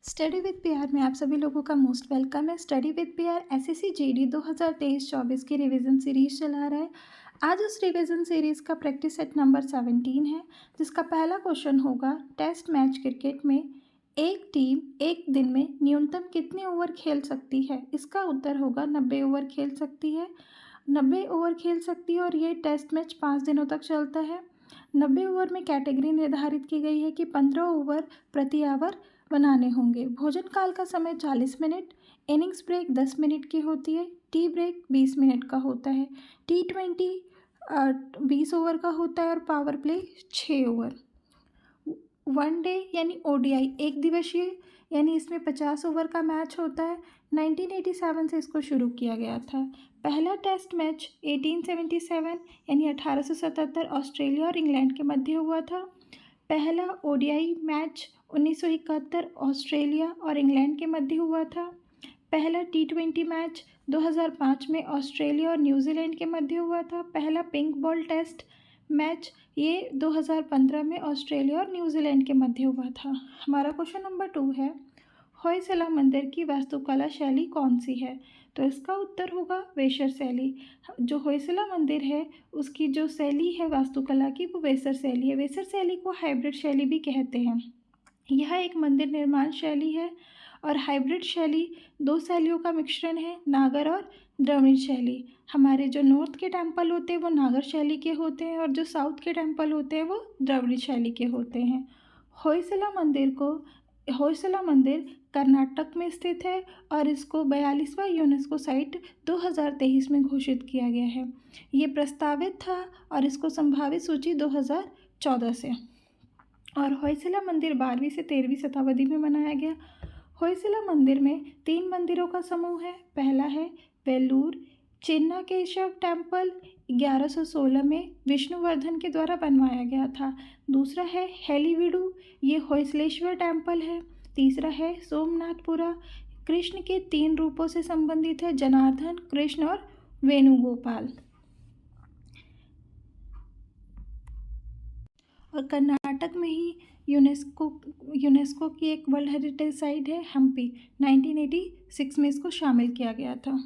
Study with PR में आप सभी लोगों का मोस्ट वेलकम है। Study with PR SSC GD 2023-24 की रिवीजन सीरीज चला रहा है। आज उस रिवीजन सीरीज का प्रैक्टिस सेट नंबर 17 है, जिसका पहला क्वेश्चन होगा टेस्ट मैच क्रिकेट में एक टीम एक दिन में न्यूनतम कितने ओवर खेल सकती है। इसका उत्तर होगा 90 ओवर खेल सकती है। 90 ओवर खेल सकती है और ये टेस्ट मैच 5 दिनों तक चलता है। 90 ओवर में कैटेगरी निर्धारित की गई है कि 15 ओवर प्रति आवर बनाने होंगे। भोजन काल का समय 40 मिनट, इनिंग्स ब्रेक 10 मिनट की होती है, टी ब्रेक 20 मिनट का होता है, T20 20 ओवर का होता है और पावर प्ले 6 ओवर। वनडे यानी ओडीआई एक दिवसीय यानी इसमें 50 ओवर का मैच होता है। 1987 से इसको शुरू किया गया था। पहला टेस्ट मैच 1877 यानी 1877 ऑस्ट्रेलिया और इंग्लैंड के मध्य हुआ था। पहला ओडीआई मैच 1971 ऑस्ट्रेलिया और इंग्लैंड के मध्य हुआ था। पहला T20 मैच 2005 में ऑस्ट्रेलिया और न्यूजीलैंड के मध्य हुआ था। पहला पिंक बॉल टेस्ट मैच ये 2015 में ऑस्ट्रेलिया और न्यूजीलैंड के मध्य हुआ था। हमारा क्वेश्चन नंबर 2 है, होयसला मंदिर की वास्तुकला शैली कौन सी है। तो इसका उत्तर होगा वेसर शैली। जो होयसला मंदिर है उसकी जो शैली है वास्तुकला की वो वेसर शैली है। वेसर शैली को हाइब्रिड शैली भी कहते हैं। यह एक मंदिर निर्माण शैली है और हाइब्रिड शैली दो शैलियों का मिश्रण है, नागर और द्रविड़ शैली। हमारे जो नॉर्थ के टेम्पल होते हैं वो नागर शैली के होते हैं और जो साउथ के टेम्पल होते हैं वो द्रविड़ शैली के होते हैं। होयसला मंदिर कर्नाटक में स्थित है और इसको 42वां यूनेस्को साइट 2023 में घोषित किया गया है। ये प्रस्तावित था और इसको संभावित सूची 2014 से। और होयसला मंदिर 12वीं से 13वीं शताब्दी में बनाया गया। होयसला मंदिर में 3 मंदिरों का समूह है। पहला है वेल्लूर चेन्नाकेशव टेम्पल, 1116 में विष्णुवर्धन के द्वारा बनवाया गया था। दूसरा है हेलीविडु, ये होयसलेश्वर टेम्पल है। तीसरा है सोमनाथपुरा, कृष्ण के 3 रूपों से संबंधित है, जनार्दन, कृष्ण और वेणुगोपाल। और कर्नाटक में ही यूनेस्को की एक वर्ल्ड हेरिटेज साइट है हम्पी। 1986 में इसको शामिल किया गया था।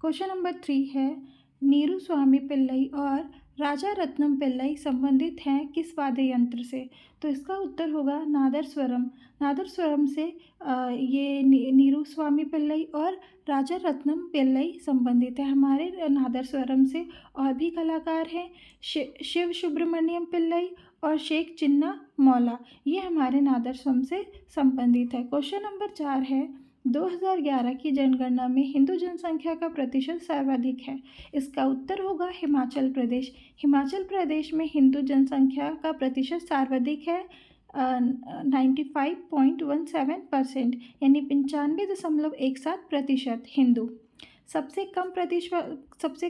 क्वेश्चन नंबर 3 है, नीरू स्वामी पिल्लई और राजा रत्नम पिल्लई संबंधित हैं किस वाद्य यंत्र से। तो इसका उत्तर होगा नादस्वरम। नादस्वरम से ये नीरू स्वामी पिल्लई और राजा रत्नम पिल्लई संबंधित है। हमारे नादस्वरम से और भी कलाकार हैं, शिव सुब्रमण्यम पिल्लई और शेख चिन्ना मौला, ये हमारे नादस्वरम से संबंधित है। क्वेश्चन नंबर 4 है, 2011 की जनगणना में हिंदू जनसंख्या का प्रतिशत सर्वाधिक है। इसका उत्तर होगा हिमाचल प्रदेश। हिमाचल प्रदेश में हिंदू जनसंख्या का प्रतिशत सर्वाधिक है 95.17% यानी 95.17% हिंदू। सबसे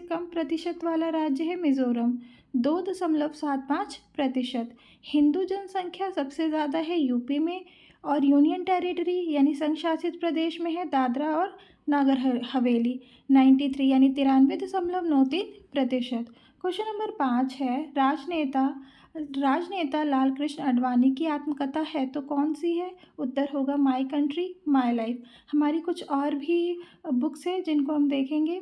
कम प्रतिशत वाला राज्य है मिजोरम, 2.75%। हिंदू जनसंख्या सबसे ज़्यादा है यूपी में और यूनियन टेरिटरी यानी संघ शासित प्रदेश में है दादरा और नागर हवेली, 93 यानी 93.93%। क्वेश्चन नंबर 5 है, राजनेता लाल कृष्ण आडवाणी की आत्मकथा है तो कौन सी है। उत्तर होगा माई कंट्री माई लाइफ। हमारी कुछ और भी बुक्स है जिनको हम देखेंगे।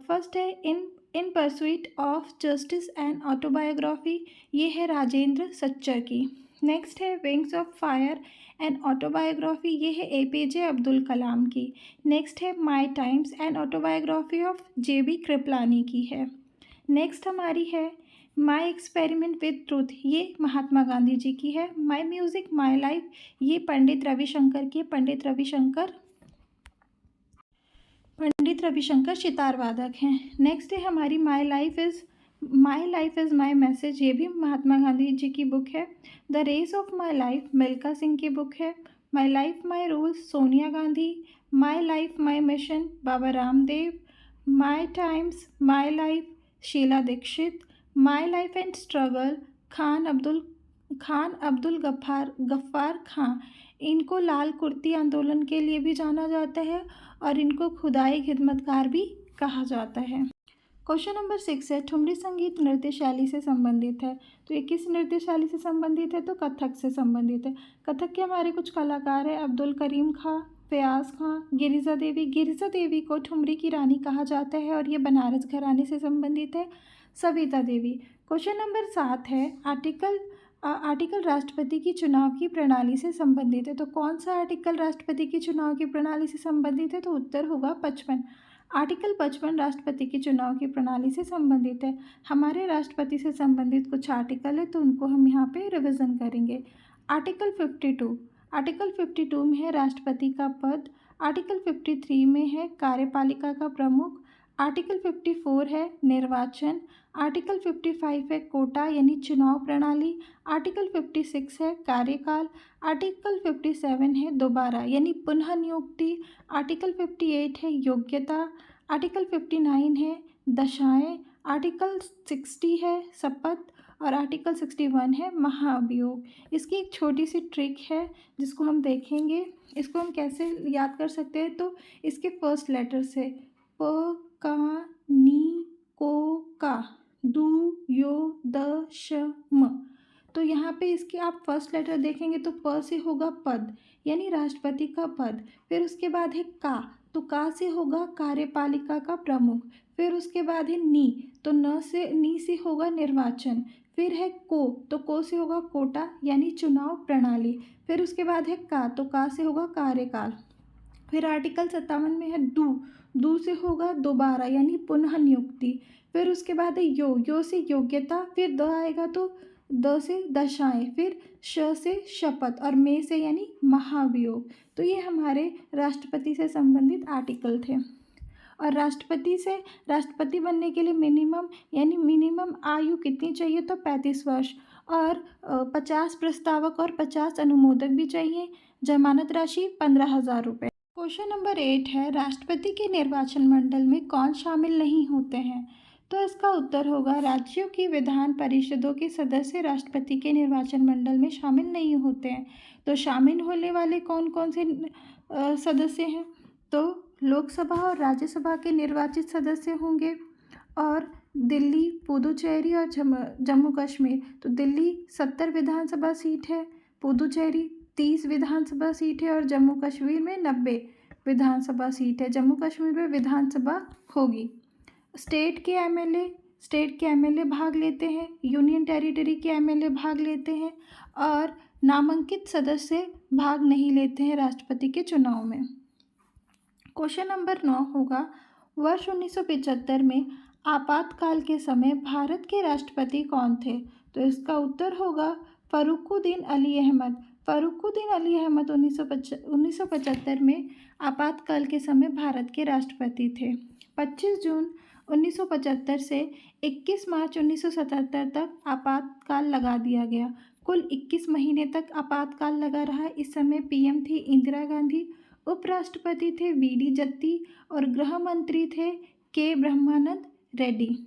फर्स्ट है in pursuit of justice and autobiography, ये है राजेंद्र सच्चर की। नेक्स्ट है wings of fire and autobiography, ये है APJ अब्दुल कलाम की। नेक्स्ट है my times and autobiography of JB Kripalani की है। नेक्स्ट हमारी है माई एक्सपेरिमेंट विद ट्रूथ, ये महात्मा गांधी जी की है। माई म्यूज़िक माई लाइफ, ये पंडित रविशंकर की। पंडित रविशंकर सितार वादक हैं। नेक्स्ट है हमारी my life is my message, ये भी महात्मा गांधी जी की बुक है। The race of my life Milkha Singh की बुक है। My life my rules Sonia Gandhi. My life my mission Baba Ramdev. My times my life Sheila Dikshit. My life and struggle Khan Abdul Ghaffar Khan. इनको लाल कुर्ती आंदोलन के लिए भी जाना जाता है और इनको खुदाई खिदमतगार भी कहा जाता है। क्वेश्चन नंबर 6 है, ठुमरी संगीत नृत्य शैली से संबंधित है। तो ये किस नृत्य शैली से संबंधित है? तो कथक से संबंधित है। कथक के हमारे कुछ कलाकार हैं, अब्दुल करीम खां, फयाज खां, गिरिजा देवी। गिरिजा देवी को ठुमरी की रानी कहा जाता है और ये बनारस घराने से संबंधित है। सविता देवी। क्वेश्चन नंबर 7 है, आर्टिकल राष्ट्रपति की चुनाव की प्रणाली से संबंधित है। तो कौन सा आर्टिकल राष्ट्रपति की चुनाव की प्रणाली से संबंधित है? तो उत्तर होगा 55। आर्टिकल 55 राष्ट्रपति की चुनाव की प्रणाली से संबंधित है। हमारे राष्ट्रपति से संबंधित कुछ आर्टिकल है तो उनको हम यहाँ पे रिवीजन करेंगे। आर्टिकल 52 में है राष्ट्रपति का पद। आर्टिकल 53 में है कार्यपालिका का प्रमुख। आर्टिकल 54 है निर्वाचन। आर्टिकल 55 है कोटा यानी चुनाव प्रणाली। आर्टिकल 56 है कार्यकाल। आर्टिकल 57 है दोबारा यानी पुनः नियुक्ति। आर्टिकल 58 है योग्यता। आर्टिकल 59 है दशाएं। आर्टिकल 60 है शपथ और आर्टिकल 61 है महाअभियोग। इसकी एक छोटी सी ट्रिक है जिसको हम देखेंगे। इसको हम कैसे याद कर सकते हैं? तो इसके फर्स्ट लेटर से प का नी को का दू यो द श म। तो यहाँ पे इसके आप फर्स्ट लेटर देखेंगे तो प से होगा पद यानी राष्ट्रपति का पद। फिर उसके बाद है का, तो का से होगा कार्यपालिका का प्रमुख। फिर उसके बाद है नी, तो नी से होगा निर्वाचन। फिर है को, तो को से होगा कोटा यानी चुनाव प्रणाली। फिर उसके बाद है का, तो का से होगा कार्यकाल। फिर आर्टिकल 57 में है दू से होगा दोबारा यानी पुनः नियुक्ति। फिर उसके बाद है यो से योग्यता। फिर द आएगा तो द से दशाएं। फिर श से शपथ और मे से यानी महाभियोग। तो ये हमारे राष्ट्रपति से संबंधित आर्टिकल थे। और राष्ट्रपति बनने के लिए मिनिमम आयु कितनी चाहिए? तो 35 वर्ष और 50 प्रस्तावक और 50 अनुमोदक भी चाहिए। जमानत राशि 15,000 रुपये। क्वेश्चन नंबर 8 है, राष्ट्रपति के निर्वाचन मंडल में कौन शामिल नहीं होते हैं? तो इसका उत्तर होगा राज्यों की विधान परिषदों के सदस्य राष्ट्रपति के निर्वाचन मंडल में शामिल नहीं होते हैं। तो शामिल होने वाले कौन कौन से सदस्य हैं? तो लोकसभा और राज्यसभा के निर्वाचित सदस्य होंगे और दिल्ली, पुदुचेरी और जम्मू कश्मीर। तो दिल्ली 70 विधानसभा सीट है, पुदुचेरी 30 विधानसभा सीट है और जम्मू कश्मीर में 90 विधानसभा सीट है। जम्मू कश्मीर में विधानसभा होगी। स्टेट के एमएलए भाग लेते हैं, यूनियन टेरिटरी के एमएलए भाग लेते हैं और नामांकित सदस्य भाग नहीं लेते हैं राष्ट्रपति के चुनाव में। क्वेश्चन नंबर 9 होगा, वर्ष 1975 में आपातकाल के समय भारत के राष्ट्रपति कौन थे? तो इसका उत्तर होगा फ़रुखुद्दीन अली अहमद। फ़रुखुद्दीन अली अहमद 1975 में आपातकाल के समय भारत के राष्ट्रपति थे। 25 जून 1975 से 21 मार्च 1977 तक आपातकाल लगा दिया गया। कुल 21 महीने तक आपातकाल लगा रहा। इस समय पीएम थी इंदिरा गांधी, उपराष्ट्रपति थे वीडी जत्ती और गृह मंत्री थे के ब्रह्मानंद रेड्डी।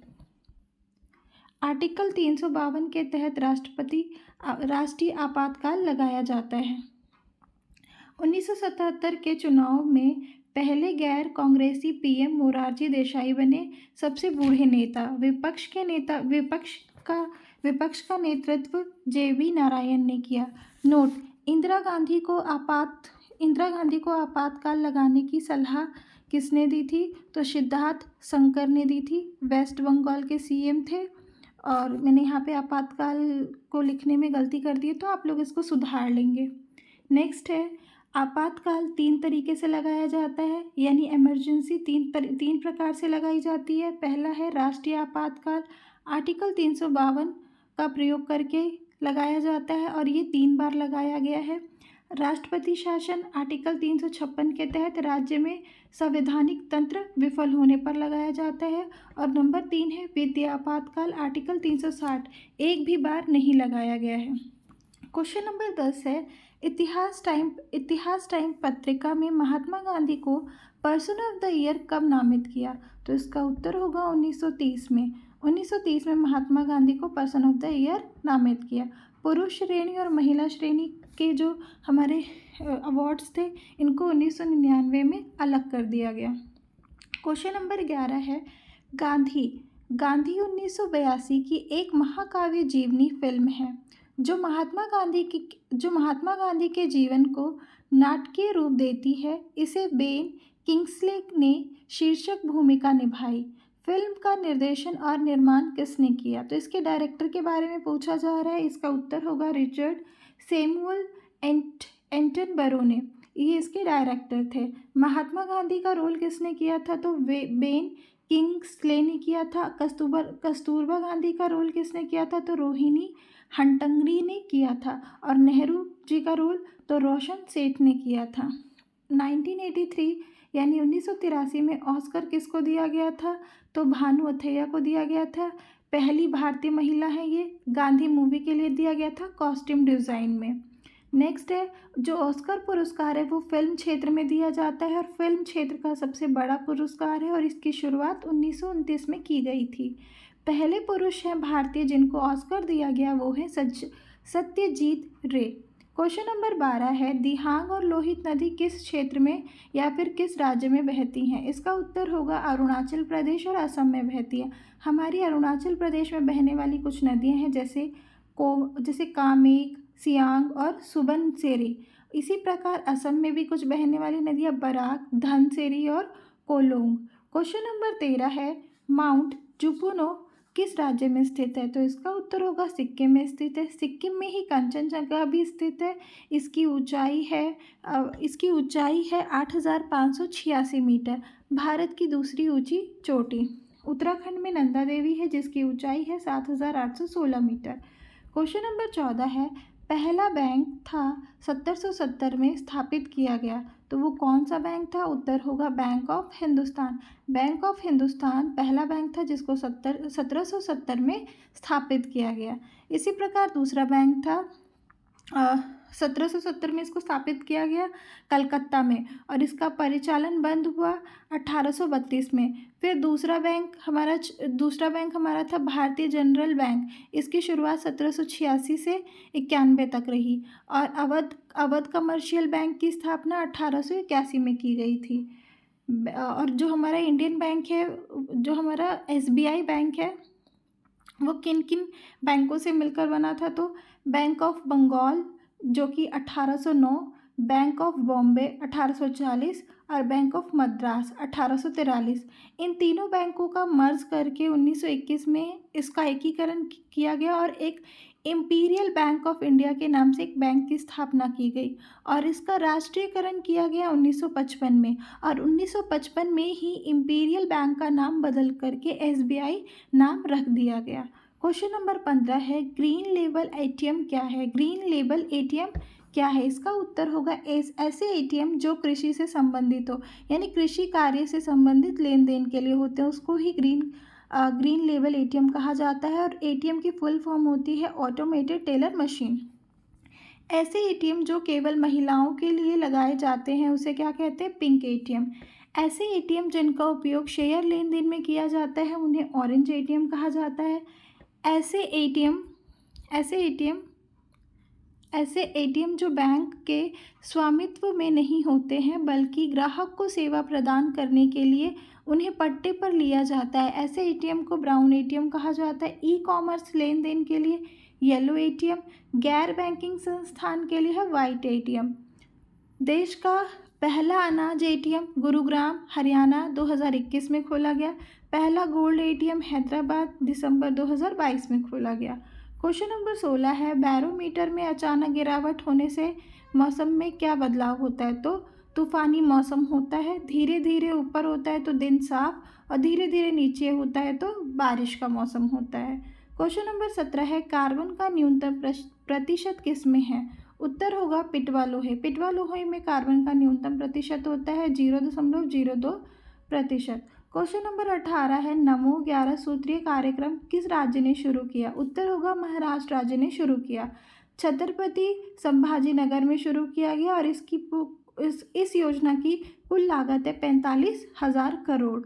आर्टिकल 352 के तहत राष्ट्रीय आपातकाल लगाया जाता है। 1977 के चुनाव में पहले गैर कांग्रेसी पीएम मोरारजी देसाई बने सबसे बूढ़े नेता। विपक्ष का नेतृत्व जेबी नारायण ने किया। नोट, इंदिरा गांधी को आपातकाल लगाने की सलाह किसने दी थी? तो सिद्धार्थ शंकर ने दी थी। वेस्ट बंगाल के सीएम थे। और मैंने यहाँ पे आपातकाल को लिखने में गलती कर दी है तो आप लोग इसको सुधार लेंगे। नेक्स्ट है, आपातकाल 3 तरीके से लगाया जाता है यानी इमरजेंसी 3 प्रकार से लगाई जाती है। पहला है राष्ट्रीय आपातकाल, आर्टिकल 352 का प्रयोग करके लगाया जाता है और ये 3 बार लगाया गया है। राष्ट्रपति शासन, आर्टिकल 356 के तहत राज्य में संवैधानिक तंत्र विफल होने पर लगाया जाता है। और नंबर 3 है वित्तीय आपातकाल, आर्टिकल 360 एक भी बार नहीं लगाया गया है। क्वेश्चन नंबर 10 है, इतिहास टाइम पत्रिका में महात्मा गांधी को पर्सन ऑफ द ईयर कब नामित किया? तो इसका उत्तर होगा 1930 में। 1930 में महात्मा गांधी को पर्सन ऑफ द ईयर नामित किया। पुरुष श्रेणी और महिला श्रेणी के जो हमारे अवार्ड्स थे इनको 1999 में अलग कर दिया गया। क्वेश्चन नंबर 11 है, गांधी गांधी 1982 की एक महाकाव्य जीवनी फिल्म है जो महात्मा गांधी के जीवन को नाटकीय रूप देती है। इसे बेन किंग्सले ने शीर्षक भूमिका निभाई। फिल्म का निर्देशन और निर्माण किसने किया? तो इसके डायरेक्टर के बारे में पूछा जा रहा है। इसका उत्तर होगा रिचर्ड सैमुअल एटनबरो ने। ये इसके डायरेक्टर थे। महात्मा गांधी का रोल किसने किया था? तो बेन किंग्सले ने किया था। कस्तूरबा गांधी का रोल किसने किया था? तो रोहिणी हंटंगरी ने किया था। और नेहरू जी का रोल तो रोशन सेठ ने किया था। 1983 यानी 1983 में ऑस्कर किसको दिया गया था? तो भानु अथैया को दिया गया था। पहली भारतीय महिला है ये। गांधी मूवी के लिए दिया गया था कॉस्ट्यूम डिज़ाइन में। नेक्स्ट है, जो ऑस्कर पुरस्कार है वो फिल्म क्षेत्र में दिया जाता है और फिल्म क्षेत्र का सबसे बड़ा पुरस्कार है और इसकी शुरुआत 1929 में की गई थी। पहले पुरुष हैं भारतीय जिनको ऑस्कर दिया गया, वो है सत्यजीत रे। क्वेश्चन नंबर 12 है, दिहांग और लोहित नदी किस क्षेत्र में या फिर किस राज्य में बहती हैं? इसका उत्तर होगा अरुणाचल प्रदेश और असम में बहती है। हमारी अरुणाचल प्रदेश में बहने वाली कुछ नदियां हैं जैसे कामेक, सियांग और सुबनसेरी। इसी प्रकार असम में भी कुछ बहने वाली नदियां बराक, धनसेरी और कोलोंग। क्वेश्चन नंबर 13 है, माउंट जुपुनो किस राज्य में स्थित है? तो इसका उत्तर होगा सिक्किम में स्थित है। सिक्किम में ही कंचनजंगा भी स्थित है। इसकी ऊंचाई है 8,586 मीटर। भारत की दूसरी ऊंची चोटी। उत्तराखंड में नंदा देवी है जिसकी ऊंचाई है 7,816 मीटर। क्वेश्चन नंबर 14 है, पहला बैंक था 1770 में स्थापित किया गया, तो वो कौन सा बैंक था? उत्तर होगा bank of Hindustan. Bank of Hindustan पहला बैंक था जिसको 1770 में स्थापित किया गया। इसी प्रकार दूसरा बैंक था 1770 में इसको स्थापित किया गया कलकत्ता में और इसका परिचालन बंद हुआ 1832 में। फिर दूसरा बैंक हमारा था भारतीय जनरल बैंक। इसकी शुरुआत 1786 से 91 तक रही और अवध कमर्शियल बैंक की स्थापना 1881 में की गई थी। और जो हमारा इंडियन बैंक है, जो हमारा SBI बैंक है, वो किन किन बैंकों से मिलकर बना था? तो बैंक ऑफ बंगाल जो कि 1809, बैंक ऑफ बॉम्बे 1840 और बैंक ऑफ मद्रास 1843। इन तीनों बैंकों का मर्ज करके 1921 में इसका एकीकरण किया गया और एक इम्पीरियल बैंक ऑफ इंडिया के नाम से एक बैंक की स्थापना की गई और इसका राष्ट्रीयकरण किया गया 1955 में और 1955 में ही इम्पीरियल बैंक का नाम बदल करके SBI नाम रख दिया गया। क्वेश्चन नंबर 15 है, ग्रीन लेबल ATM क्या है? ग्रीन लेबल ATM क्या है? इसका उत्तर होगा ऐसे ATM जो कृषि से संबंधित हो, यानी कृषि कार्य से संबंधित लेन देन के लिए होते हैं, उसको ही ग्रीन लेबल ATM कहा जाता है। और ATM की फुल फॉर्म होती है ऑटोमेटेड टेलर मशीन। ऐसे ATM जो केवल महिलाओं के लिए लगाए जाते हैं उसे क्या कहते हैं? Pink ATM। ऐसे ATM जिनका उपयोग शेयर लेन देन में किया जाता है उन्हें ऑरेंज ATM कहा जाता है। ऐसे ATM जो बैंक के स्वामित्व में नहीं होते हैं बल्कि ग्राहक को सेवा प्रदान करने के लिए उन्हें पट्टे पर लिया जाता है, ऐसे ATM को ब्राउन ATM कहा जाता है। ई-कॉमर्स लेन देन के लिए येलो ATM, गैर बैंकिंग संस्थान के लिए है वाइट ATM। देश का पहला अनाज ATM गुरुग्राम हरियाणा 2021 में खोला गया। पहला गोल्ड ATM हैदराबाद दिसंबर 2022 में खोला गया। क्वेश्चन नंबर 16 है, बैरोमीटर में अचानक गिरावट होने से मौसम में क्या बदलाव होता है? तो तूफानी मौसम होता है, धीरे धीरे ऊपर होता है तो दिन साफ और धीरे धीरे नीचे होता है तो बारिश का मौसम होता है। क्वेश्चन नंबर 17 है, कार्बन का न्यूनतम प्रतिशत किस में है? उत्तर होगा पिटवा लोहे। पिटवा लोहे में कार्बन का न्यूनतम प्रतिशत होता है 0.02%। क्वेश्चन नंबर 18 है, नमो 11 सूत्रीय कार्यक्रम किस राज्य ने शुरू किया? उत्तर होगा महाराष्ट्र राज्य ने शुरू किया। छत्रपति संभाजी नगर में शुरू किया गया और इस योजना की कुल लागत है 45,000 करोड़।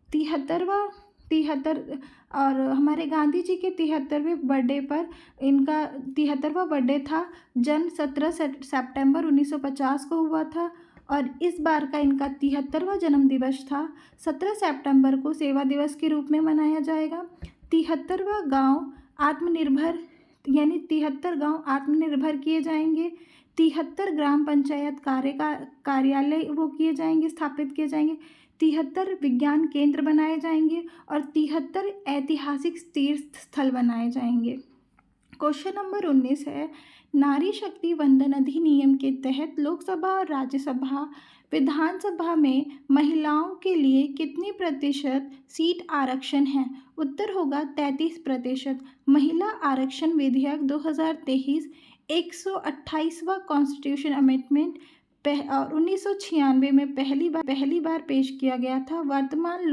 73 और हमारे गांधी जी के 73वें बर्थडे पर इनका 73वां बर्थडे था। जन्म 17 सितंबर 1950 को हुआ था और इस बार का इनका 73वां जन्मदिवस था। 17 सितंबर को सेवा दिवस के रूप में मनाया जाएगा। 73वां गाँव आत्मनिर्भर यानी 73 गांव आत्मनिर्भर किए जाएंगे। 73 ग्राम पंचायत कार्यालय वो किए जाएंगे, स्थापित किए जाएंगे। 73 विज्ञान केंद्र बनाए जाएंगे और 73 ऐतिहासिक तीर्थ स्थल बनाए जाएंगे। क्वेश्चन नंबर 19 है, नारी शक्ति वंदन अधिनियम के तहत लोकसभा और राज्यसभा विधानसभा में महिलाओं के लिए कितनी प्रतिशत सीट आरक्षण है? उत्तर होगा 33%। महिला आरक्षण विधेयक 2023 128वां कॉन्स्टिट्यूशन अमेंडमेंट और 1996 में पहली बार पेश किया गया था। वर्तमान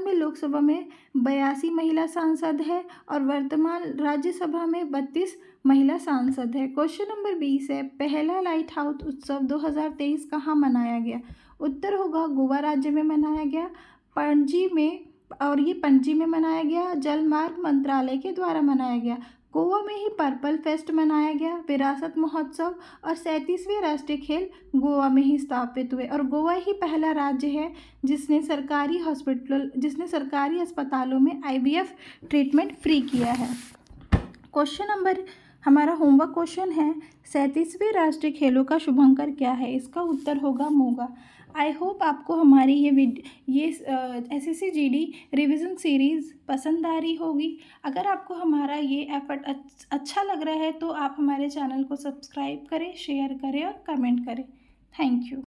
में लोकसभा में 82 महिला सांसद है और वर्तमान राज्यसभा में 32 महिला सांसद है। क्वेश्चन नंबर 20 है, पहला लाइट हाउस उत्सव 2023 कहाँ मनाया गया? उत्तर होगा गोवा राज्य में मनाया गया, पणजी में, और ये पणजी में मनाया गया, जलमार्ग मंत्रालय के द्वारा मनाया गया। गोवा में ही पर्पल फेस्ट मनाया गया, विरासत महोत्सव और 37वें राष्ट्रीय खेल गोवा में ही स्थापित हुए। और गोवा ही पहला राज्य है जिसने सरकारी अस्पतालों में IVF ट्रीटमेंट फ्री किया है। क्वेश्चन नंबर हमारा होमवर्क क्वेश्चन है, 37वें राष्ट्रीय खेलों का शुभंकर क्या है? इसका उत्तर होगा मोगा। आई होप आपको हमारी ये SSC GD रिवीजन सीरीज़ पसंद आ रही होगी। अगर आपको हमारा ये एफर्ट अच्छा लग रहा है तो आप हमारे चैनल को सब्सक्राइब करें, शेयर करें और कमेंट करें। Thank you.